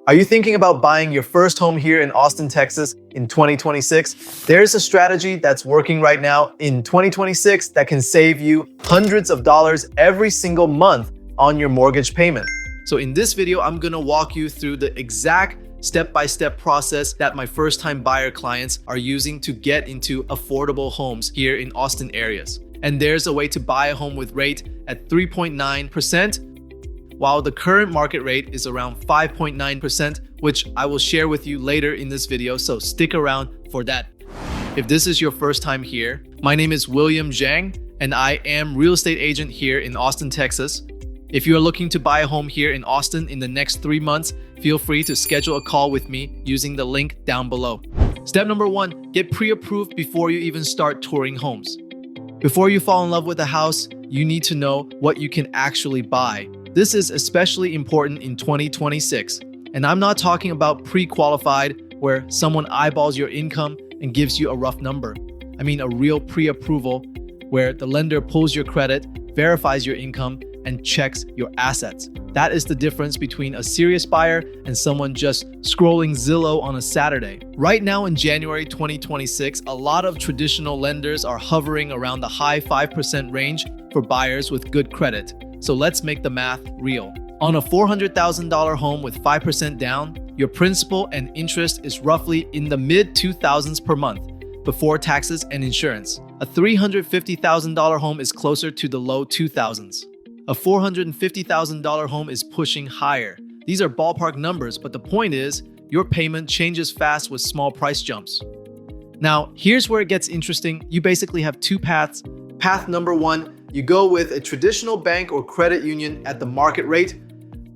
Are you thinking about buying your first home here in Austin, Texas in 2026? There's a strategy that's working right now in 2026 that can save you hundreds of dollars every single month on your mortgage payment. So in this video, I'm gonna walk you through the exact step-by-step process that my first-time buyer clients are using to get into affordable homes here in Austin areas. And there's a way to buy a home with rate at 3.9%, while the current market rate is around 5.9%, which I will share with you later in this video, so stick around for that. If this is your first time here, my name is William Zhang, and I am real estate agent here in Austin, Texas. If you are looking to buy a home here in Austin in the next 3 months, feel free to schedule a call with me using the link down below. Step number 1, get pre-approved before you even start touring homes. Before you fall in love with a house, you need to know what you can actually buy. This is especially important in 2026. And I'm not talking about pre-qualified, where someone eyeballs your income and gives you a rough number. I mean a real pre-approval, where the lender pulls your credit, verifies your income, and checks your assets. That is the difference between a serious buyer and someone just scrolling Zillow on a Saturday. Right now in January 2026, a lot of traditional lenders are hovering around the high 5% range for buyers with good credit. So let's make the math real. On a $400,000 home with 5% down, your principal and interest is roughly in the mid-2000s per month before taxes and insurance. A $350,000 home is closer to the low 2000s. A $450,000 home is pushing higher. These are ballpark numbers, but the point is, your payment changes fast with small price jumps. Now, here's where it gets interesting. You basically have two paths. Path number 1, you go with a traditional bank or credit union at the market rate.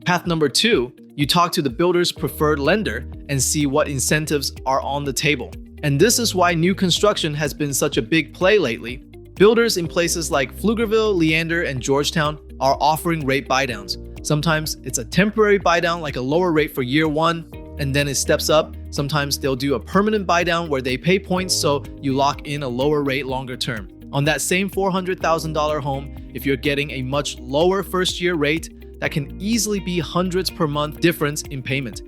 Path number 2, you talk to the builder's preferred lender and see what incentives are on the table. And this is why new construction has been such a big play lately. Builders in places like Pflugerville, Leander, and Georgetown are offering rate buydowns. Sometimes it's a temporary buydown, like a lower rate for year 1, and then it steps up. Sometimes they'll do a permanent buydown where they pay points so you lock in a lower rate longer term. On that same $400,000 home, if you're getting a much lower first-year rate, that can easily be hundreds per month difference in payment.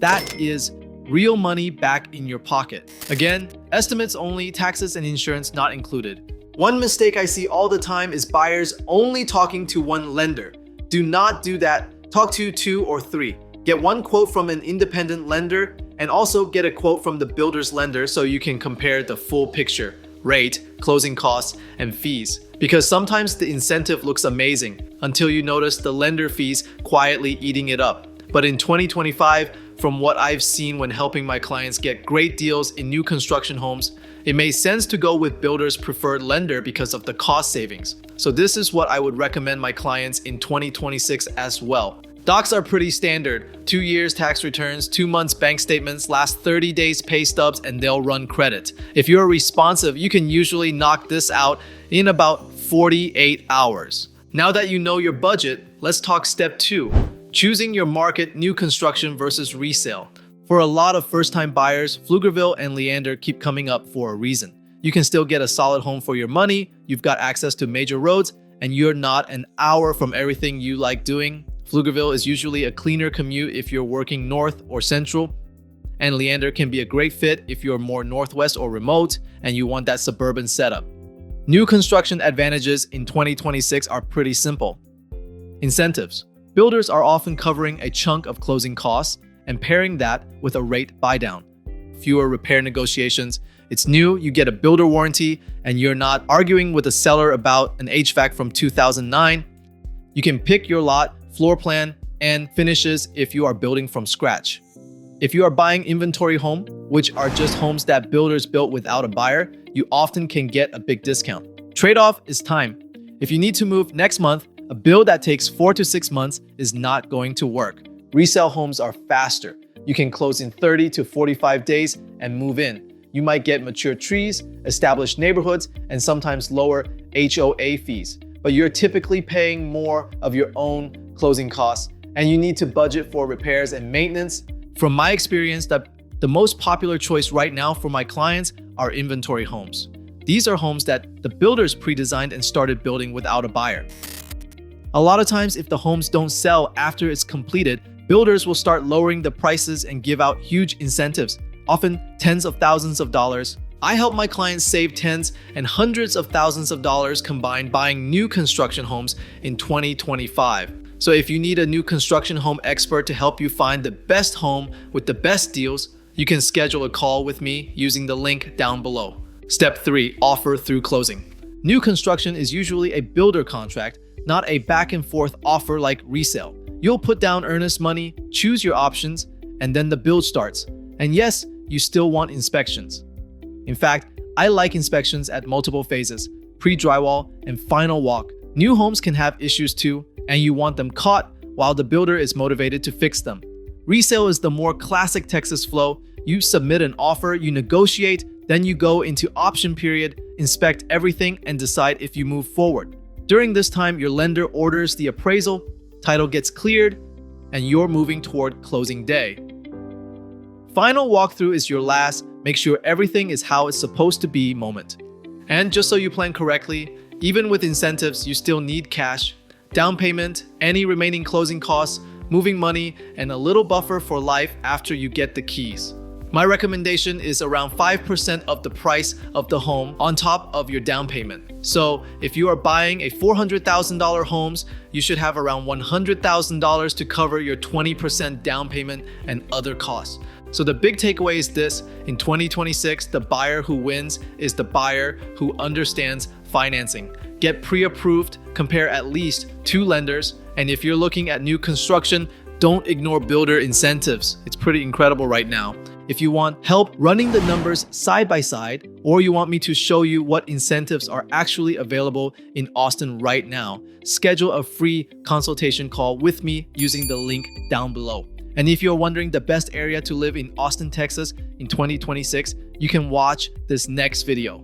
That is real money back in your pocket. Again, estimates only, taxes and insurance not included. One mistake I see all the time is buyers only talking to one lender. Do not do that. Talk to 2 or 3. Get one quote from an independent lender and also get a quote from the builder's lender so you can compare the full picture: rate, closing costs, and fees. Because sometimes the incentive looks amazing until you notice the lender fees quietly eating it up. But in 2025, from what I've seen when helping my clients get great deals in new construction homes, it makes sense to go with builder's preferred lender because of the cost savings. So this is what I would recommend my clients in 2026 as well. Docs are pretty standard: 2 years tax returns, 2 months bank statements, last 30 days pay stubs, and they'll run credit. If you're responsive, you can usually knock this out in about 48 hours. Now that you know your budget, let's talk step 2, choosing your market, new construction versus resale. For a lot of first-time buyers, Pflugerville and Leander keep coming up for a reason. You can still get a solid home for your money, you've got access to major roads, and you're not an hour from everything you like doing. Pflugerville is usually a cleaner commute if you're working north or central, and Leander can be a great fit if you're more northwest or remote and you want that suburban setup. New construction advantages in 2026 are pretty simple. Incentives. Builders are often covering a chunk of closing costs and pairing that with a rate buydown. Fewer repair negotiations. It's new, you get a builder warranty, and you're not arguing with a seller about an HVAC from 2009. You can pick your lot, floor plan, and finishes if you are building from scratch. If you are buying inventory home, which are just homes that builders built without a buyer, you often can get a big discount. Trade-off is time. If you need to move next month, a build that takes 4 to 6 months is not going to work. Resale homes are faster. You can close in 30 to 45 days and move in. You might get mature trees, established neighborhoods, and sometimes lower HOA fees. But you're typically paying more of your own closing costs, and you need to budget for repairs and maintenance. From my experience, the most popular choice right now for my clients are inventory homes. These are homes that the builders pre-designed and started building without a buyer. A lot of times, if the homes don't sell after it's completed, builders will start lowering the prices and give out huge incentives, often tens of thousands of dollars. I help my clients save tens and hundreds of thousands of dollars combined buying new construction homes in 2025. So if you need a new construction home expert to help you find the best home with the best deals, you can schedule a call with me using the link down below. Step 3. Offer through closing. New construction is usually a builder contract, not a back and forth offer like resale. You'll put down earnest money, choose your options, and then the build starts. And yes, you still want inspections. In fact, I like inspections at multiple phases, pre-drywall and final walk. New homes can have issues too, and you want them caught while the builder is motivated to fix them. Resale is the more classic Texas flow. You submit an offer, you negotiate, then you go into option period, inspect everything, and decide if you move forward. During this time, your lender orders the appraisal, title gets cleared, and you're moving toward closing day. Final walkthrough is your last, make sure everything is how it's supposed to be moment. And just so you plan correctly, even with incentives, you still need cash, down payment, any remaining closing costs, moving money, and a little buffer for life after you get the keys. My recommendation is around 5% of the price of the home on top of your down payment. So if you are buying a $400,000 homes, you should have around $100,000 to cover your 20% down payment and other costs. So the big takeaway is this: in 2026, the buyer who wins is the buyer who understands financing. Get pre-approved, compare at least 2 lenders, and if you're looking at new construction, don't ignore builder incentives. It's pretty incredible right now. If you want help running the numbers side by side, or you want me to show you what incentives are actually available in Austin right now, schedule a free consultation call with me using the link down below. And if you're wondering the best area to live in Austin, Texas in 2026, you can watch this next video.